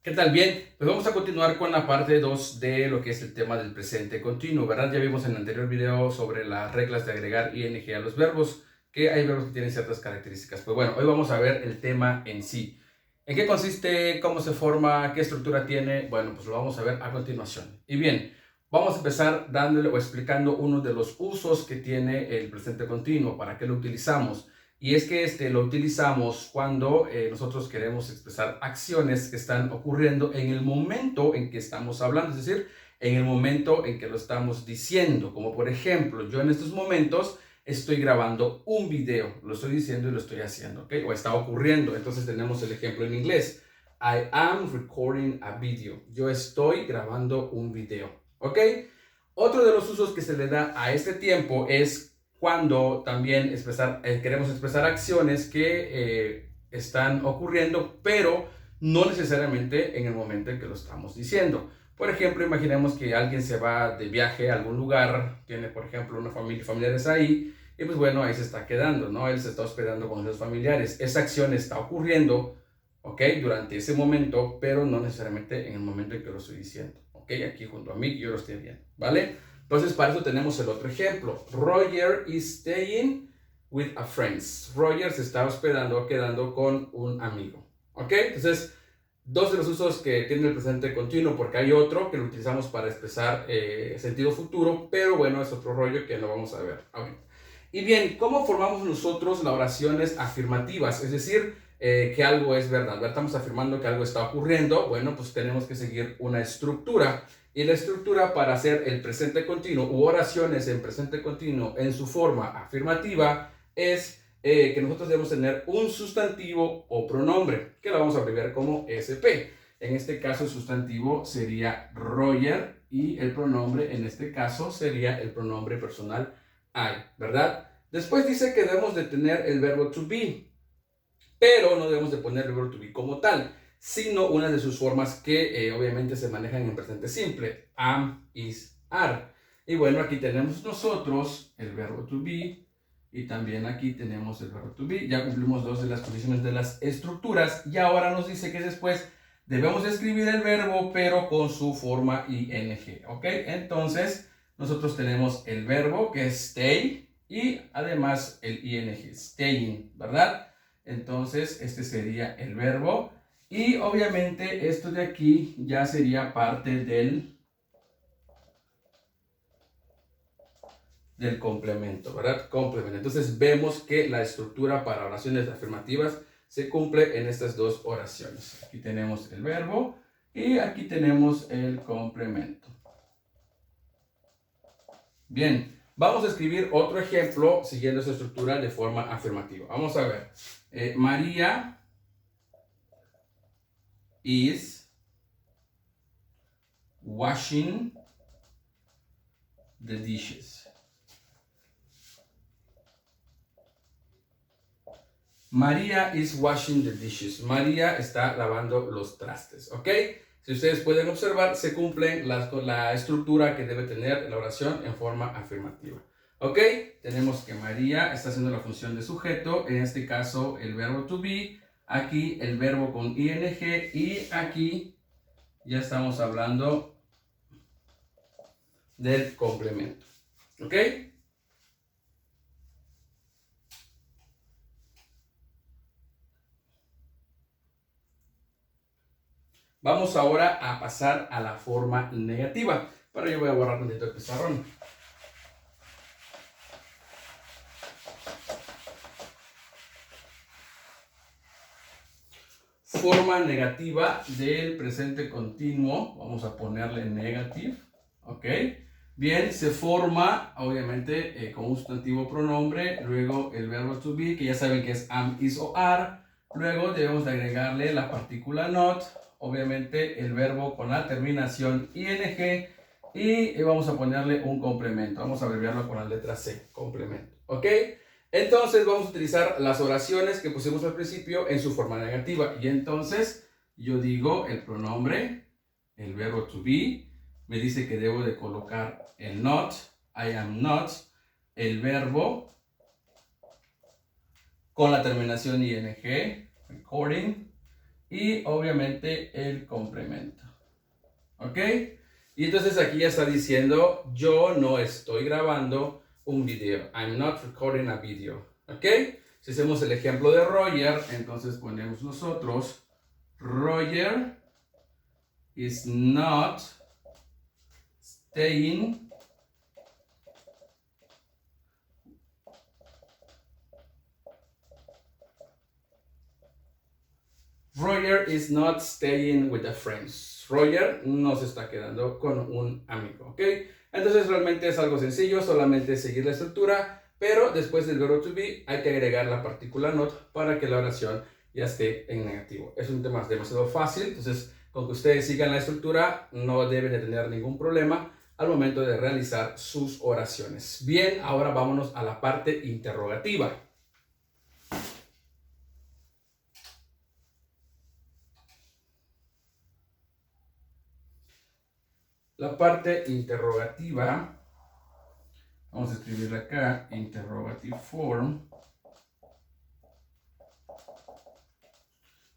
¿Qué tal? Bien, pues vamos a continuar con la parte 2 de lo que es el tema del presente continuo, ¿verdad? Ya vimos en el anterior video sobre las reglas de agregar ing a los verbos, que hay verbos que tienen ciertas características. Pues bueno, hoy vamos a ver el tema en sí. ¿En qué consiste? ¿Cómo se forma? ¿Qué estructura tiene? Bueno, pues lo vamos a ver a continuación. Y bien, vamos a empezar dándole o explicando uno de los usos que tiene el presente continuo, para qué lo utilizamos. Y es que lo utilizamos cuando nosotros queremos expresar acciones que están ocurriendo en el momento en que estamos hablando, es decir, en el momento en que lo estamos diciendo. Como por ejemplo, yo en estos momentos estoy grabando un video, lo estoy diciendo y lo estoy haciendo, ¿ok? O está ocurriendo. Entonces tenemos el ejemplo en inglés. I am recording a video. Yo estoy grabando un video, ¿ok? Otro de los usos que se le da a este tiempo es cuando también queremos expresar acciones que están ocurriendo, pero no necesariamente en el momento en que lo estamos diciendo. Por ejemplo, imaginemos que alguien se va de viaje a algún lugar, tiene por ejemplo una familia, familiares ahí, y pues bueno, ahí se está quedando, ¿no? Él se está hospedando con sus familiares. Esa acción está ocurriendo, ¿ok? Durante ese momento, pero no necesariamente en el momento en que lo estoy diciendo, ¿ok? Aquí junto a mí, yo lo estoy viendo, ¿vale? Entonces, para eso tenemos el otro ejemplo. Roger is staying with a friend. Roger se está hospedando, quedando con un amigo, ¿ok? Entonces, dos de los usos que tiene el presente continuo, porque hay otro que lo utilizamos para expresar sentido futuro, pero bueno, es otro rollo que no vamos a ver. Okay. Y bien, ¿cómo formamos nosotros las oraciones afirmativas? Es decir, que algo es verdad. Estamos afirmando que algo está ocurriendo. Bueno, pues tenemos que seguir una estructura. Y la estructura para hacer el presente continuo u oraciones en presente continuo en su forma afirmativa es que nosotros debemos tener un sustantivo o pronombre, que lo vamos a abreviar como SP. En este caso el sustantivo sería Roger y el pronombre en este caso sería el pronombre personal I, ¿verdad? Después dice que debemos de tener el verbo to be, pero no debemos de poner el verbo to be como tal, sino una de sus formas que obviamente se manejan en presente simple, am, is, are. Y bueno, aquí tenemos nosotros el verbo to be y también aquí tenemos el verbo to be. Ya cumplimos dos de las condiciones de las estructuras y ahora nos dice que después debemos escribir el verbo pero con su forma ing, ¿ok? Entonces nosotros tenemos el verbo que es stay y además el ing, staying, ¿verdad? Entonces, este sería el verbo. Y obviamente esto de aquí ya sería parte del complemento, ¿verdad? Complemento. Entonces, vemos que la estructura para oraciones afirmativas se cumple en estas dos oraciones. Aquí tenemos el verbo y aquí tenemos el complemento. Bien, vamos a escribir otro ejemplo siguiendo esa estructura de forma afirmativa. Vamos a ver. María is washing the dishes. María is washing the dishes. María está lavando los trastes, ¿ok? Si ustedes pueden observar, se cumplen la estructura que debe tener la oración en forma afirmativa. ¿Ok? Tenemos que María está haciendo la función de sujeto, en este caso el verbo to be, aquí el verbo con ing y aquí ya estamos hablando del complemento. ¿Ok? Vamos ahora a pasar a la forma negativa. Pero yo voy a borrar un poquito el pizarrón. Forma negativa del presente continuo. Vamos a ponerle negative. ¿Ok? Bien, se forma obviamente con un sustantivo pronombre, luego el verbo to be, que ya saben que es am, is o are. Luego debemos de agregarle la partícula not, obviamente el verbo con la terminación ing y vamos a ponerle un complemento. Vamos a abreviarlo con la letra C, complemento. ¿Ok? Entonces vamos a utilizar las oraciones que pusimos al principio en su forma negativa. Y entonces yo digo el pronombre, el verbo to be, me dice que debo de colocar el not, I am not, el verbo con la terminación ing, recording, y obviamente el complemento. ¿Ok? Y entonces aquí ya está diciendo, yo no estoy grabando un video. I'm not recording a video. ¿Ok? Si hacemos el ejemplo de Roger, entonces ponemos nosotros, Roger is not staying Roger is not staying with a friends. Roger no se está quedando con un amigo, ¿ok? Entonces realmente es algo sencillo, solamente seguir la estructura, pero después del verbo to be hay que agregar la partícula not para que la oración ya esté en negativo. Es un tema demasiado fácil, entonces con que ustedes sigan la estructura no deben de tener ningún problema al momento de realizar sus oraciones. Bien, ahora vámonos a la parte interrogativa. La parte interrogativa, vamos a escribirla acá, interrogative form.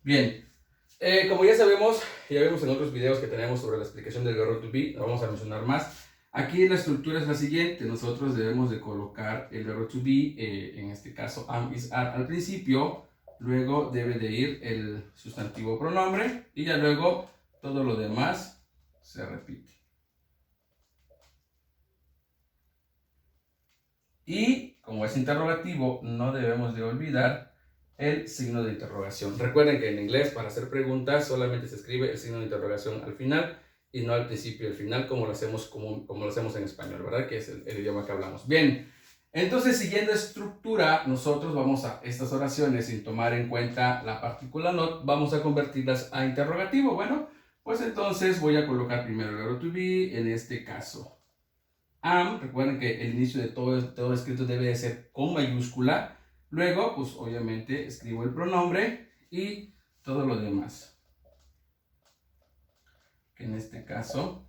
Bien, como ya sabemos, ya vimos en otros videos que tenemos sobre la explicación del verbo to be, no vamos a mencionar más. Aquí la estructura es la siguiente, nosotros debemos de colocar el verbo to be, en este caso am, is, are al principio, luego debe de ir el sustantivo pronombre y ya luego todo lo demás se repite. Y como es interrogativo, no debemos de olvidar el signo de interrogación. Recuerden que en inglés para hacer preguntas solamente se escribe el signo de interrogación al final y no al principio y al final como lo hacemos, como lo hacemos en español, ¿verdad? Que es el idioma que hablamos. Bien, entonces siguiendo estructura, nosotros vamos a estas oraciones sin tomar en cuenta la partícula not, vamos a convertirlas a interrogativo. Bueno, pues entonces voy a colocar primero el verbo to be, en este caso am. Recuerden que el inicio de todo escrito debe de ser con mayúscula. Luego, pues obviamente escribo el pronombre y todo lo demás. Que en este caso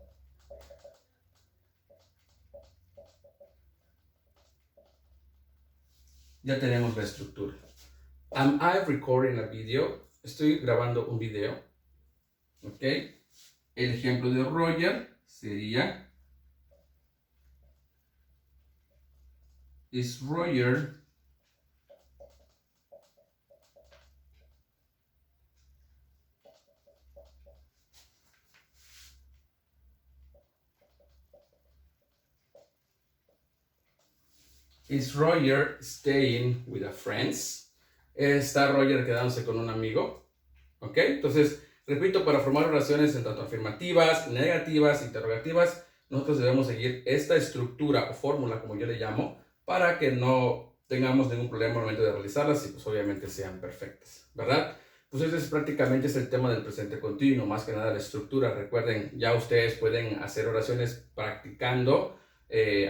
ya tenemos la estructura. Am I recording a video? Estoy grabando un video. ¿Ok? El ejemplo de Roger sería: Is Roger staying with a friends? ¿Está Roger quedándose con un amigo? ¿Ok? Entonces, repito, para formar oraciones en tanto afirmativas, negativas, interrogativas, nosotros debemos seguir esta estructura o fórmula, como yo le llamo, para que no tengamos ningún problema al momento de realizarlas y pues obviamente sean perfectas, ¿verdad? Pues ese es prácticamente el tema del presente continuo, más que nada la estructura. Recuerden, ya ustedes pueden hacer oraciones practicando,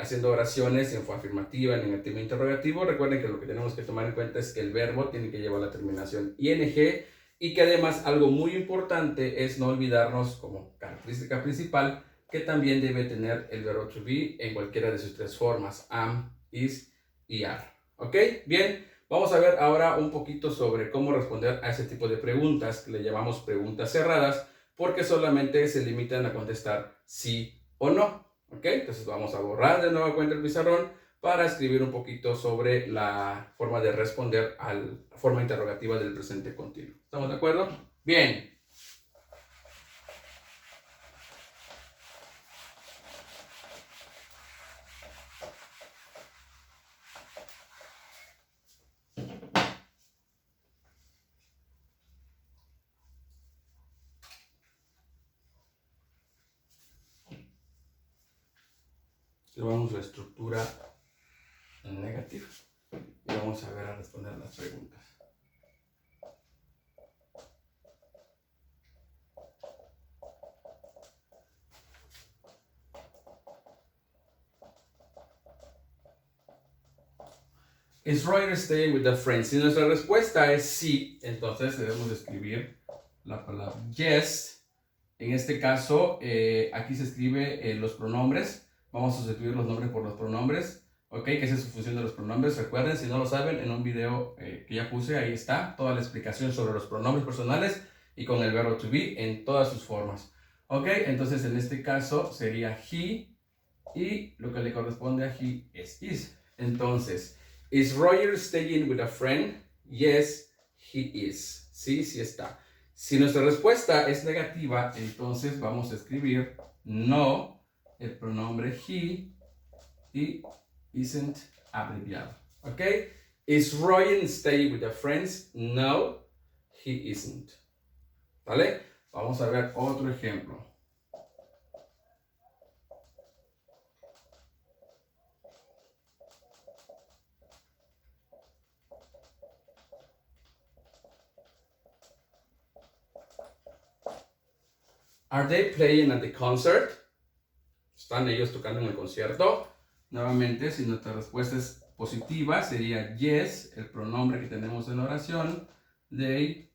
haciendo oraciones en afirmativa, negativo e interrogativo. Recuerden que lo que tenemos que tomar en cuenta es que el verbo tiene que llevar la terminación ing y que además algo muy importante es no olvidarnos como característica principal que también debe tener el verbo to be en cualquiera de sus tres formas, am, is y are. ¿Ok? Bien, vamos a ver ahora un poquito sobre cómo responder a ese tipo de preguntas que le llamamos preguntas cerradas, porque solamente se limitan a contestar sí o no. ¿Ok? Entonces vamos a borrar de nueva cuenta el pizarrón para escribir un poquito sobre la forma de responder a la forma interrogativa del presente continuo. ¿Estamos de acuerdo? Bien. Vamos a la estructura negativa y vamos a ver a responder las preguntas. Is Roger staying with a friend? Si nuestra respuesta es sí, entonces debemos escribir la palabra yes. En este caso, aquí se escribe los pronombres. Vamos a sustituir los nombres por los pronombres. ¿Ok? Que esa es su función de los pronombres. Recuerden, si no lo saben, en un video que ya puse, ahí está toda la explicación sobre los pronombres personales y con el verbo to be en todas sus formas. Ok, entonces en este caso sería he y lo que le corresponde a he es is. Entonces, ¿is Roger staying with a friend? Yes, he is. Sí, sí está. Si nuestra respuesta es negativa, entonces vamos a escribir no, el pronombre he y isn't abreviado. ¿Ok? ¿Is Ryan staying with a friends? No, he isn't. ¿Vale? Vamos a ver otro ejemplo. Are they playing at the concert? ¿Están ellos tocando en el concierto? Nuevamente, si nuestra respuesta es positiva, sería yes, el pronombre que tenemos en la oración. They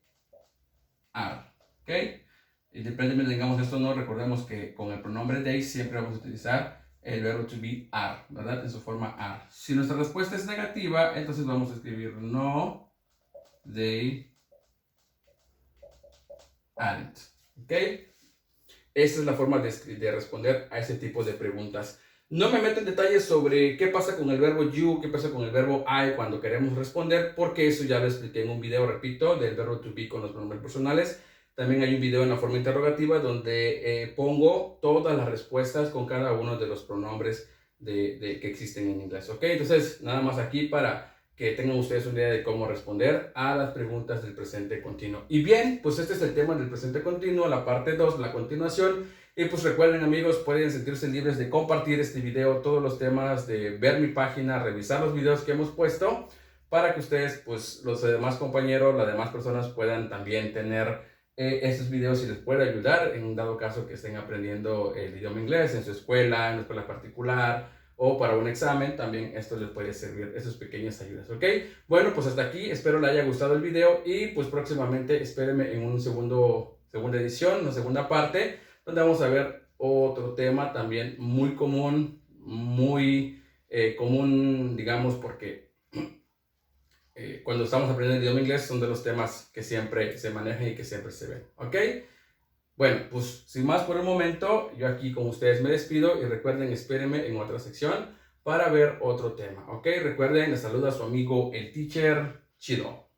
are. ¿Ok? Independientemente tengamos esto o no, recordemos que con el pronombre they siempre vamos a utilizar el verbo to be are, ¿verdad? En su forma are. Si nuestra respuesta es negativa, entonces vamos a escribir no, they aren't. ¿Ok? Esta es la forma de responder a ese tipo de preguntas. No me meto en detalles sobre qué pasa con el verbo you, qué pasa con el verbo I cuando queremos responder, porque eso ya lo expliqué en un video, repito, del verbo to be con los pronombres personales. También hay un video en la forma interrogativa donde pongo todas las respuestas con cada uno de los pronombres que existen en inglés. ¿Ok? Entonces, nada más aquí para que tengan ustedes una idea de cómo responder a las preguntas del presente continuo. Y bien, pues este es el tema del presente continuo, la parte 2, la continuación. Y pues recuerden amigos, pueden sentirse libres de compartir este video, todos los temas, de ver mi página, revisar los videos que hemos puesto, para que ustedes, pues los demás compañeros, las demás personas puedan también tener estos videos y les pueda ayudar en un dado caso que estén aprendiendo el idioma inglés en su escuela, en una escuela particular, o para un examen. También esto les puede servir, esas pequeñas ayudas, ¿ok? Bueno, pues hasta aquí, espero les haya gustado el video y pues próximamente espérenme en una segunda edición, una segunda parte, donde vamos a ver otro tema también muy común, común, digamos, porque cuando estamos aprendiendo el idioma inglés son de los temas que siempre se manejan y que siempre se ven, ¿ok? Bueno, pues sin más por el momento, yo aquí con ustedes me despido y recuerden, espérenme en otra sección para ver otro tema, ¿ok? Recuerden, les saluda su amigo el Teacher Chido.